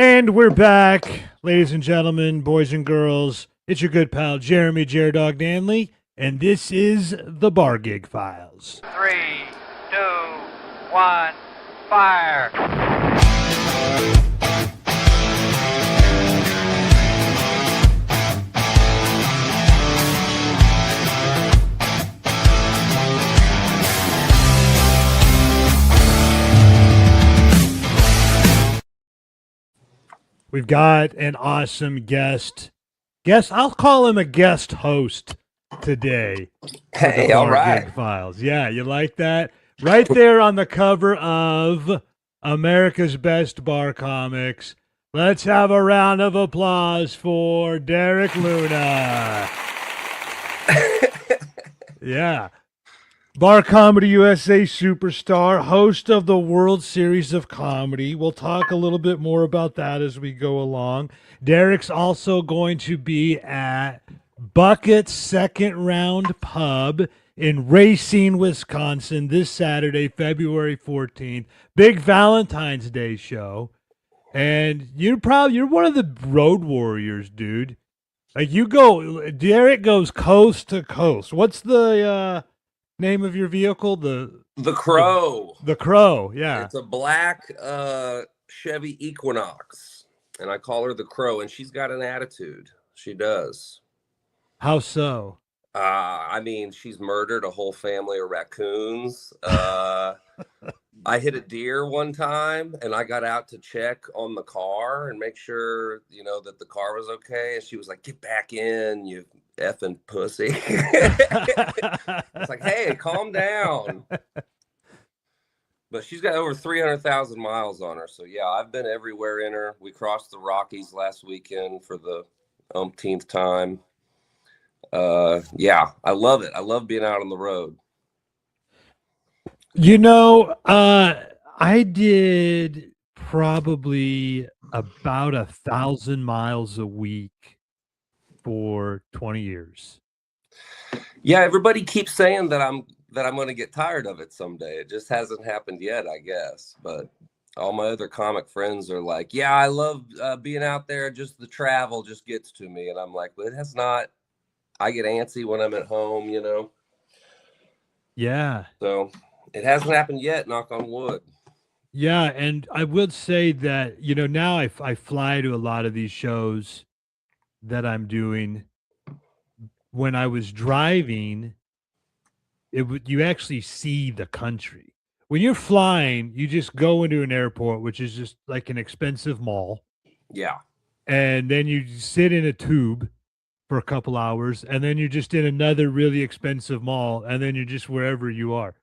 And we're back, ladies and gentlemen, boys and girls. It's your good pal, Jeremy Dog Danley, and this is the Bar Gig Files. 3, 2, 1, fire. We've got an awesome guest. I'll call him a guest host today. Hey, all right. Gig Files. Yeah, you like that? Right there on the cover of America's Best Bar Comics. Let's have a round of applause for Derek Luna. Yeah. Bar Comedy USA superstar, host of the World Series of Comedy. We'll talk a little bit more about that as we go along. Derek's also going to be at Bucket's Second Round Pub in Racine, Wisconsin this Saturday, February 14th. Big Valentine's Day show. And you're one of the road warriors, dude. Like Derek goes coast to coast. What's the name of your vehicle? The Crow. The Crow, yeah. It's a black Chevy Equinox, and I call her the Crow, and she's got an attitude. She does. How so? I mean, she's murdered a whole family of raccoons. I hit a deer one time, and I got out to check on the car and make sure, that the car was okay. And she was like, "Get back in, you effing pussy." It's like, hey, calm down. But she's got over 300,000 miles on her. So, yeah, I've been everywhere in her. We crossed the Rockies last weekend for the umpteenth time. Yeah, I love it. I love being out on the road. I did probably about 1,000 miles a week for 20 years. Yeah, everybody keeps saying that I'm going to get tired of it someday. It just hasn't happened yet, I guess. But all my other comic friends are like, "Yeah, I love being out there. Just the travel just gets to me." And I'm like, "Well, it has not. I get antsy when I'm at home, Yeah. So it hasn't happened yet, knock on wood. Yeah, and I would say that, now I fly to a lot of these shows that I'm doing. When I was driving, you actually see the country. When you're flying, you just go into an airport, which is just like an expensive mall. Yeah. And then you sit in a tube for a couple hours, and then you're just in another really expensive mall, and then you're just wherever you are.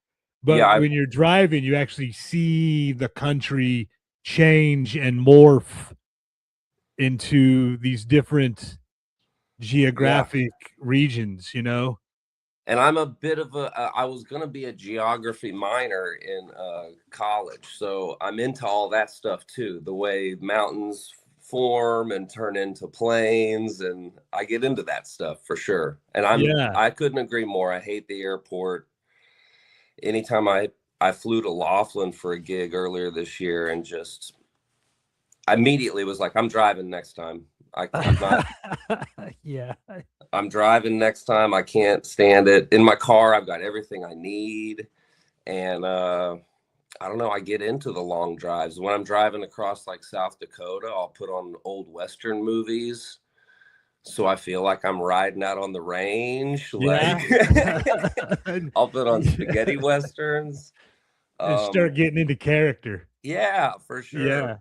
But when you're driving, you actually see the country change and morph into these different geographic regions, And I'm a bit of I was going to be a geography minor in college. So I'm into all that stuff too. The way mountains form and turn into plains. And I get into that stuff for sure. And I couldn't agree more. I hate the airport. Anytime I flew to Laughlin for a gig earlier this year and just immediately was like, I'm driving next time. I'm not. Yeah. I'm driving next time. I can't stand it. In my car, I've got everything I need. And I don't know, I get into the long drives. When I'm driving across like South Dakota, I'll put on old Western movies. So I feel like I'm riding out on the range. Yeah. Like I'll put on spaghetti Westerns. And start getting into character. Yeah, for sure. Yeah.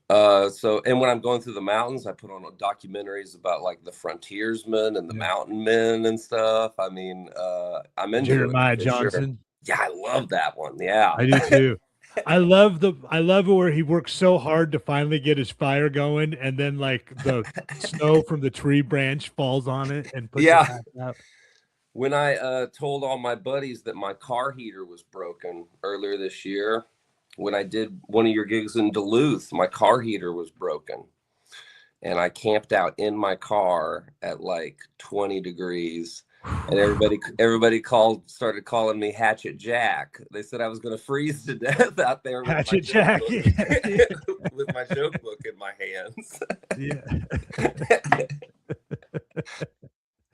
And when I'm going through the mountains, I put on documentaries about like the frontiersmen and the mountain men and stuff. I mean, I'm into Jeremiah Johnson. Sure. Yeah, I love that one. Yeah, I do too. I love it where he works so hard to finally get his fire going, and then like the snow from the tree branch falls on it and puts it back out. When I told all my buddies that my car heater was broken earlier this year, when I did one of your gigs in Duluth, my car heater was broken. And I camped out in my car at like 20 degrees. And everybody started calling me Hatchet Jack. They said I was going to freeze to death out there. Hatchet Jack. joke book in my hands. Yeah.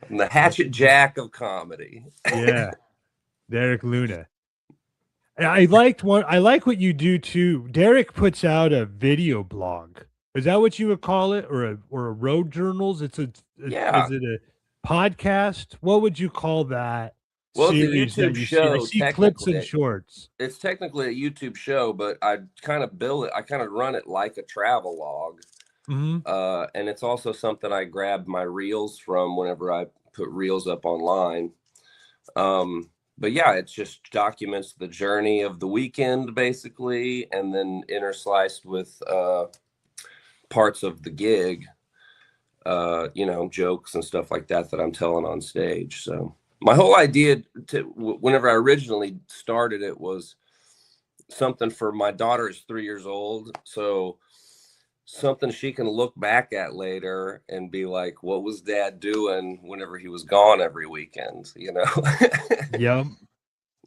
I'm the Hatchet Jack of comedy. Yeah. Derek Luna. I like what you do too. Derek puts out a video blog. Is that what you would call it, or a road journals? Is it a podcast? What would you call that? Well, it's a series that YouTube you show. See? I see clips and shorts. It's technically a YouTube show, but I kind of run it like a travel log. And it's also something I grab my reels from whenever I put reels up online. But yeah, it just documents the journey of the weekend basically, and then interspliced with parts of the gig, jokes and stuff like that I'm telling on stage. So my whole idea whenever I originally started it was something for my daughter is 3 years old. So something she can look back at later and be like, what was Dad doing whenever he was gone every weekend? Yep.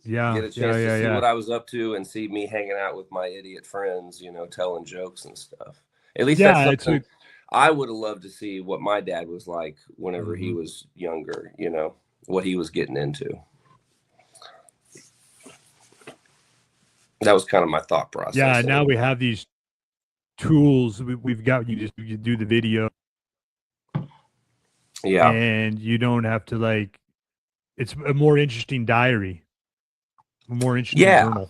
Yeah. Get a chance to see what I was up to and see me hanging out with my idiot friends, telling jokes and stuff. At least that's something I would have loved to see what my dad was like whenever he was younger, what he was getting into. That was kind of my thought process. Yeah. Now we have these tools. We've got, you do the video. Yeah. And you don't have to it's a more interesting diary. A more interesting journal.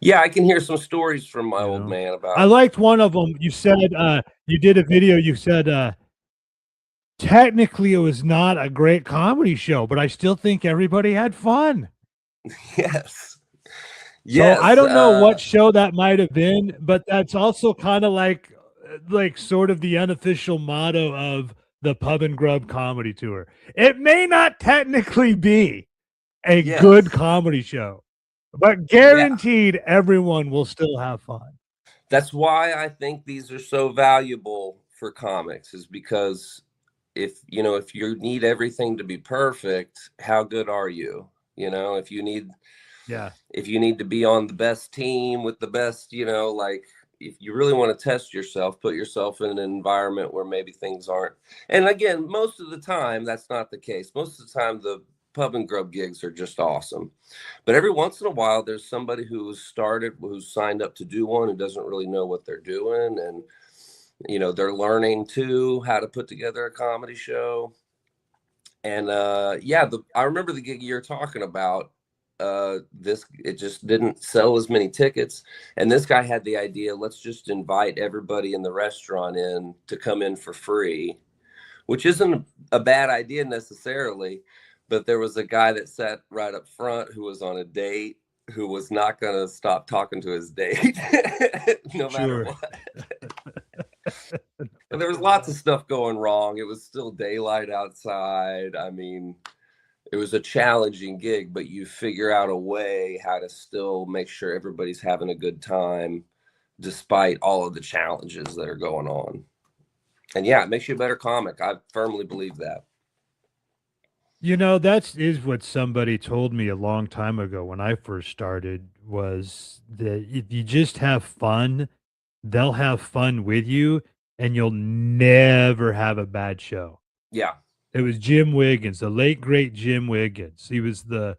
Yeah, I can hear some stories from my old man about. I liked one of them. You said you did a video. You said technically it was not a great comedy show, but I still think everybody had fun. Yes. So I don't know what show that might have been, but that's also kind of like sort of the unofficial motto of the Pub and Grub Comedy Tour. It may not technically be a good comedy show, but guaranteed everyone will still have fun. That's why I think these are so valuable for comics, is because if you need everything to be perfect, how good are you? If you need to be on the best team with the best, if you really want to test yourself, put yourself in an environment where maybe things aren't. And again, most of the time, that's not the case. Most of the time, the Pub and Grub gigs are just awesome. But every once in a while, there's somebody who's signed up to do one who doesn't really know what they're doing. And, they're learning too how to put together a comedy show. And I remember the gig you're talking about. It just didn't sell as many tickets, and this guy had the idea, let's just invite everybody in the restaurant in to come in for free, which isn't a bad idea necessarily, but there was a guy that sat right up front who was on a date, who was not going to stop talking to his date no matter what. And there was lots of stuff going wrong. It was still daylight outside. I mean, it was a challenging gig, but you figure out a way how to still make sure everybody's having a good time despite all of the challenges that are going on. And yeah, it makes you a better comic. I firmly believe that. That is what somebody told me a long time ago when I first started, was that if you just have fun, they'll have fun with you, and you'll never have a bad show. Yeah. It was Jim Wiggins, the late great Jim Wiggins. He was the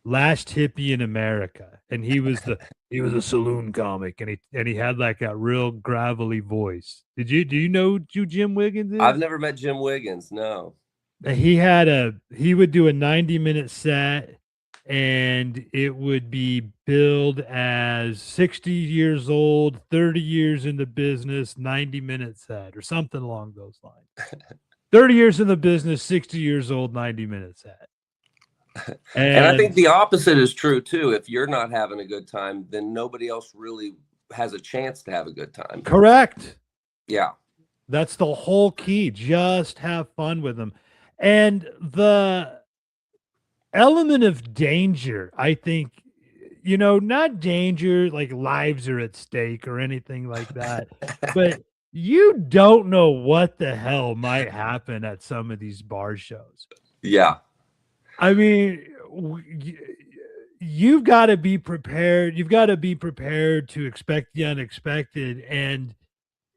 last hippie in America, and he was a saloon comic, and he had like a real gravelly voice. Do you know who Jim Wiggins is? I've never met Jim Wiggins. No. He would do a 90-minute set, and it would be billed as 60 years old, 30 years in the business, 90-minute set, or something along those lines. 30 years in the business, 60 years old, 90-minute set. And I think the opposite is true too. If you're not having a good time, then nobody else really has a chance to have a good time. Correct. Yeah. That's the whole key. Just have fun with them. And the element of danger, I think, not danger like lives are at stake or anything like that, but you don't know what the hell might happen at some of these bar shows. Yeah. I mean, you've got to be prepared. You've got to be prepared to expect the unexpected. And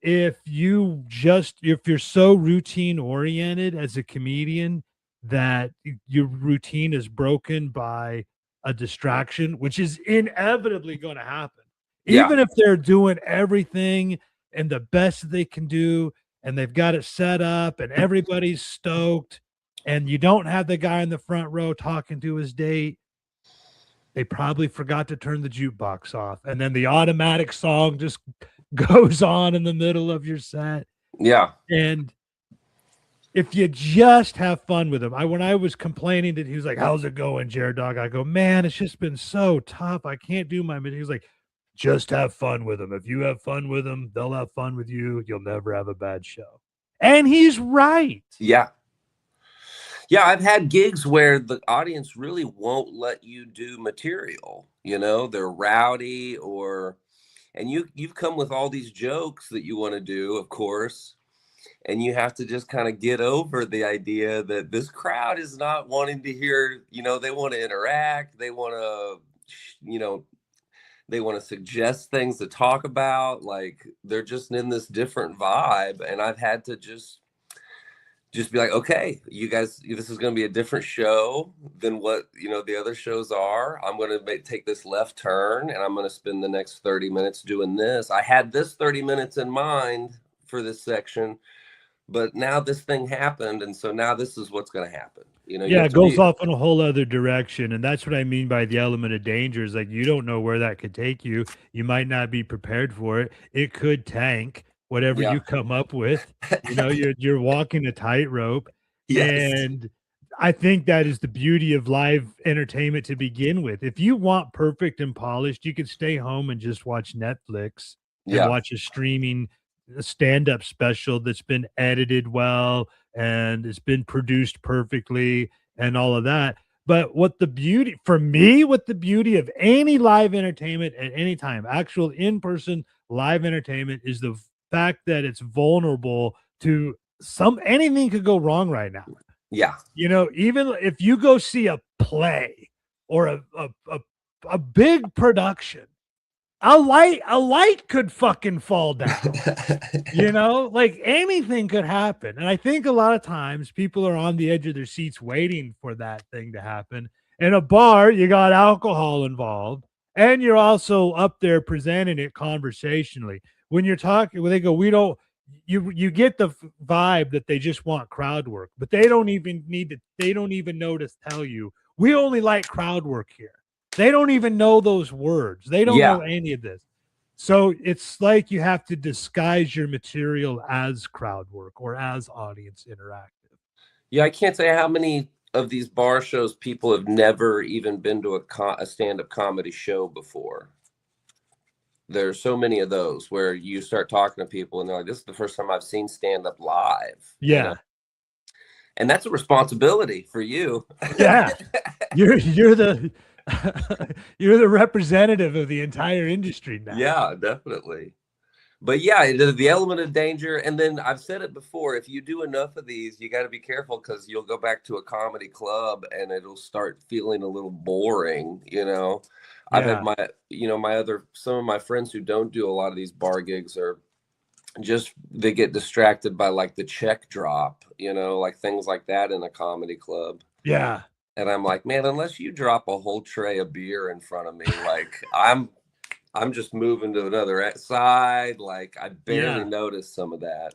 if you're so routine oriented as a comedian that your routine is broken by a distraction, which is inevitably going to happen, Yeah. even if they're doing everything and the best they can do, and they've got it set up and everybody's stoked, and you don't have the guy in the front row talking to his date, they probably forgot to turn the jukebox off, and then the automatic song just goes on in the middle of your set. Yeah. And if you just have fun with him, when I was complaining that he was like, "How's it going, Jared Dog?" I go, "Man, it's just been so tough. I can't do my." He was like, "Just have fun with them. If you have fun with them, they'll have fun with you. You'll never have a bad show." And he's right. Yeah. Yeah, I've had gigs where the audience really won't let you do material. You know, they're rowdy, and you've come with all these jokes that you want to do, of course, and you have to just kind of get over the idea that this crowd is not wanting to hear, they want to interact, they want to, they want to suggest things to talk about, like they're just in this different vibe, and I've had to just be like, okay, you guys, this is going to be a different show than what, the other shows are. I'm going to take this left turn, and I'm going to spend the next 30 minutes doing this. I had this 30 minutes in mind for this section, but now this thing happened, and so now this is what's going to happen. Yeah, it goes off in a whole other direction, and that's what I mean by the element of danger. Is like you don't know where that could take you. You might not be prepared for it. It could tank whatever you come up with. You're walking a tightrope. Yes. And I think that is the beauty of live entertainment to begin with. If you want perfect and polished, you could stay home and just watch Netflix and watch a streaming stand-up special that's been edited well and it's been produced perfectly and all of that. But what the beauty of any live entertainment at any time, actual in-person live entertainment, is the fact that it's vulnerable to anything could go wrong right now. Yeah. Even if you go see a play or a big production, a light could fucking fall down. Like anything could happen. And I think a lot of times people are on the edge of their seats waiting for that thing to happen. In a bar, you got alcohol involved, and you're also up there presenting it conversationally. When you're talking, when they go, we don't, you get the vibe that they just want crowd work, but they don't even know to tell you, we only like crowd work here. They don't even know those words. They don't know any of this. So it's like you have to disguise your material as crowd work or as audience interactive. Yeah, I can't say how many of these bar shows people have never even been to a stand-up comedy show before. There's so many of those where you start talking to people and they're like, this is the first time I've seen stand-up live. Yeah. And that's a responsibility for you. Yeah. You're the you're the representative of the entire industry now. Yeah, definitely. But yeah, the element of danger. And then I've said it before, if you do enough of these, you got to be careful, because you'll go back to a comedy club and it'll start feeling a little boring. I've had some of my friends who don't do a lot of these bar gigs they get distracted by like the check drop, like things like that in a comedy club. Yeah. And I'm like, man, unless you drop a whole tray of beer in front of me, like I'm just moving to another side. Like I barely noticed some of that.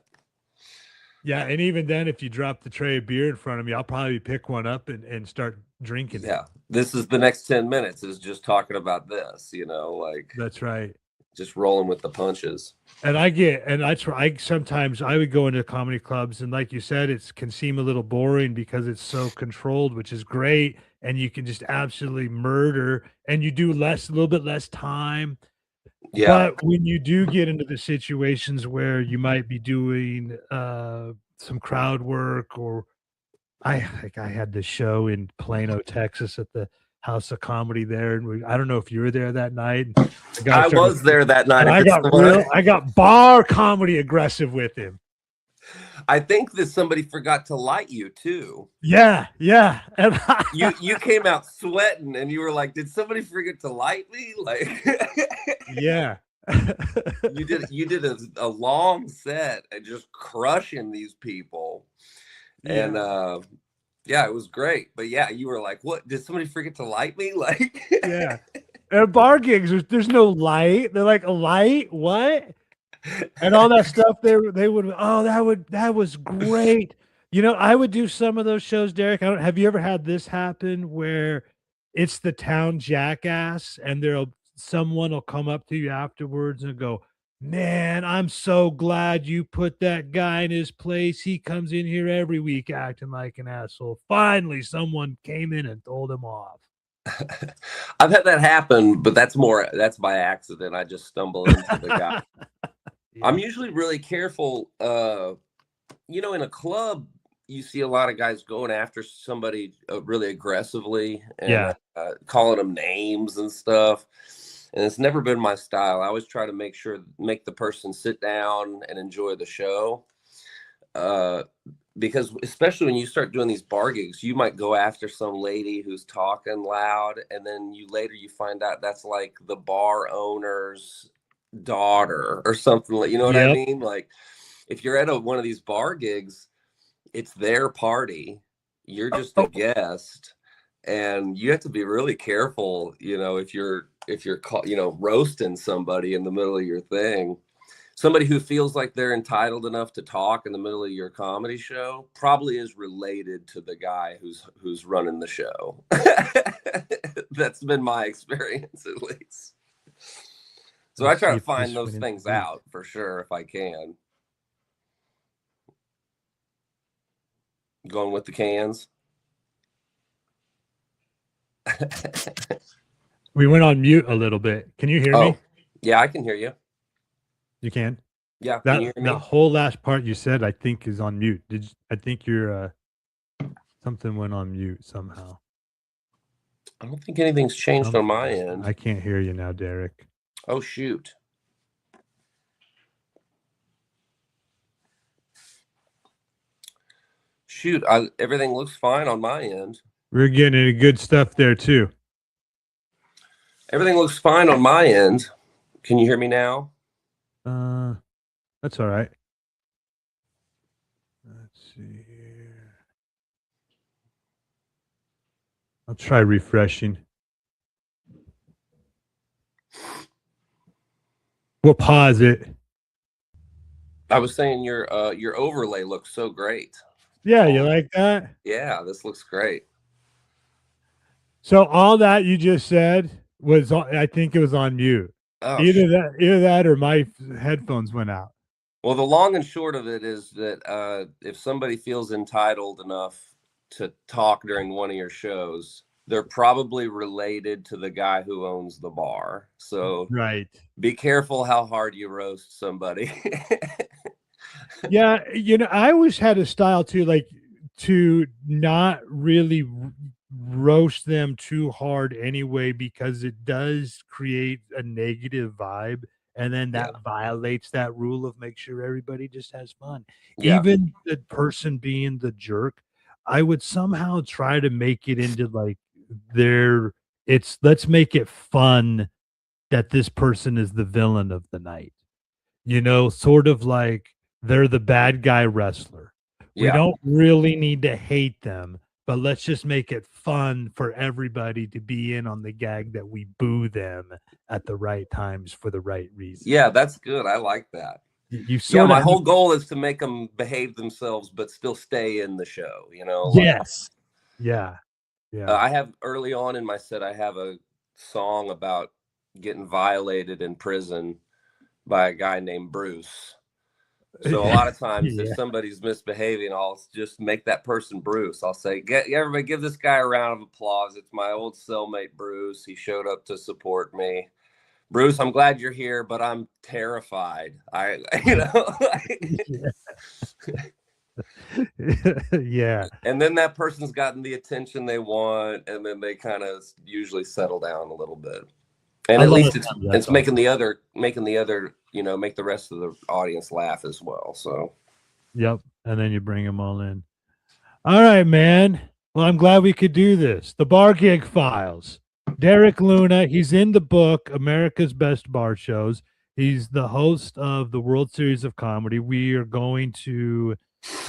Yeah. And even then, if you drop the tray of beer in front of me, I'll probably pick one up and start drinking. Yeah. This is the next 10 minutes is just talking about this, like that's right. Just rolling with the punches. And sometimes I would go into comedy clubs, and like you said, it can seem a little boring because it's so controlled, which is great. And you can just absolutely murder, and you do a little bit less time. Yeah. But when you do get into the situations where you might be doing some crowd work, or I had this show in Plano, Texas at the House of Comedy there, and I don't know if you were there that night. I was there that night. I got bar comedy aggressive with him. I think that somebody forgot to light you too. Yeah, yeah. And You came out sweating, and you were like, "Did somebody forget to light me?" Like, yeah. you did a long set and just crushing these people, and yeah, it was great. But yeah, you were like, "What? Did somebody forget to light me?" Like, Yeah. At bar gigs, there's no light. They're like, a light? What? And all that stuff. They would. Oh, that was great. You know, I would do some of those shows, Derek. Have you ever had this happen where it's the town jackass, and someone will come up to you afterwards and go, "Man, I'm so glad you put that guy in his place. He comes in here every week acting like an asshole. Finally, someone came in and told him off." I've had that happen, but that's by accident. I just stumble into the guy. Yeah. I'm usually really careful. You know, in a club, you see a lot of guys going after somebody really aggressively and calling them names and stuff. And it's never been my style. I always try to make the person sit down and enjoy the show. Because especially when you start doing these bar gigs, you might go after some lady who's talking loud, and then you find out that's like the bar owner's daughter or something, like, you know what I mean? Like, if you're at one of these bar gigs, it's their party, you're just a guest, and you have to be really careful, you know, if you're roasting somebody in the middle of your thing. Somebody who feels like they're entitled enough to talk in the middle of your comedy show probably is related to the guy who's running the show. That's been my experience, at least. So I try to find those things out for sure if I can. Going with the cans. We went on mute a little bit. Can you hear me? Yeah, I can hear you. You can? Yeah. Can you hear me? The whole last part you said, I think, is on mute. I think your something went on mute somehow. I don't think anything's changed on my end. I can't hear you now, Derek. Oh, shoot. Shoot, everything looks fine on my end. We're getting good stuff there too. Everything looks fine on my end. Can you hear me now? That's all right. Let's see here. I'll try refreshing. We'll pause it. I was saying your overlay looks so great. Yeah, you like that? Yeah, this looks great. So all that you just said was, I think it was on mute. Oh, either that or my headphones went out. Well, the long and short of it is that if somebody feels entitled enough to talk during one of your shows, they're probably related to the guy who owns the bar. So be careful how hard you roast somebody. Yeah, you know, I always had a style too, like to not really roast them too hard anyway, because it does create a negative vibe, and then that violates that rule of make sure everybody just has fun. Even the person being the jerk, I would somehow try to make it into like let's make it fun that this person is the villain of the night, you know, sort of like they're the bad guy wrestler. We don't really need to hate them, but let's just make it fun for everybody to be in on the gag that we boo them at the right times for the right reasons. Yeah, that's good. I like that. My whole goal is to make them behave themselves, but still stay in the show, you know? Yes. Yeah. I have early on in my set, I have a song about getting violated in prison by a guy named Bruce. So a lot of times if somebody's misbehaving, I'll just make that person Bruce. I'll say, everybody give this guy a round of applause. It's my old cellmate, Bruce. He showed up to support me. Bruce, I'm glad you're here, but I'm terrified. Yeah. And then that person's gotten the attention they want, and then they kind of usually settle down a little bit. And at least it's making the other, you know, make the rest of the audience laugh as well. So Yep. And then you bring them all in. All right, man. Well, I'm glad we could do this. The Bar Gig Files. Derek Luna, he's in the book, America's Best Bar Shows. He's the host of the World Series of Comedy. We are going to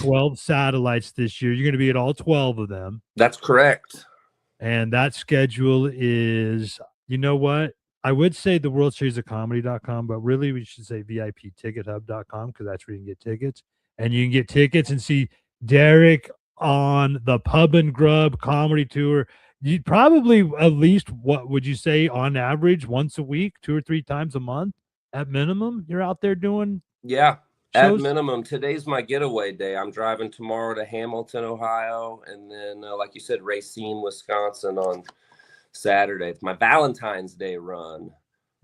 12 satellites this year. You're going to be at all 12 of them. That's correct. And that schedule is, you know what? I would say the World Series of Comedy.com, but really we should say VIPTicketHub.com because that's where you can get tickets. And you can get tickets and see Derek on the Pub and Grub comedy tour. You probably at least, what would you say, on average, once a week, 2 or 3 times a month at minimum, you're out there doing Yeah. At shows? minimum, today's my getaway day. I'm driving tomorrow to Hamilton, Ohio, and then, like you said, Racine, Wisconsin on Saturday. It's my Valentine's Day run.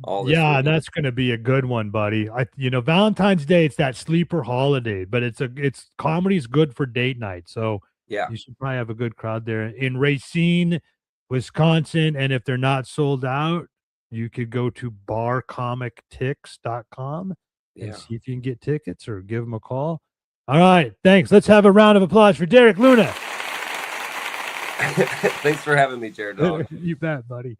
All this Yeah, week. that's going to be a good one, buddy. Valentine's Day, it's that sleeper holiday, but it's comedy's good for date night. So Yeah. you should probably have a good crowd there in Racine, Wisconsin. And if they're not sold out, you could go to barcomictix.com and Yeah. see if you can get tickets or give them a call. All right. Thanks. Let's have a round of applause for Derek Luna. Thanks for having me, Jared Dog. You bet, buddy.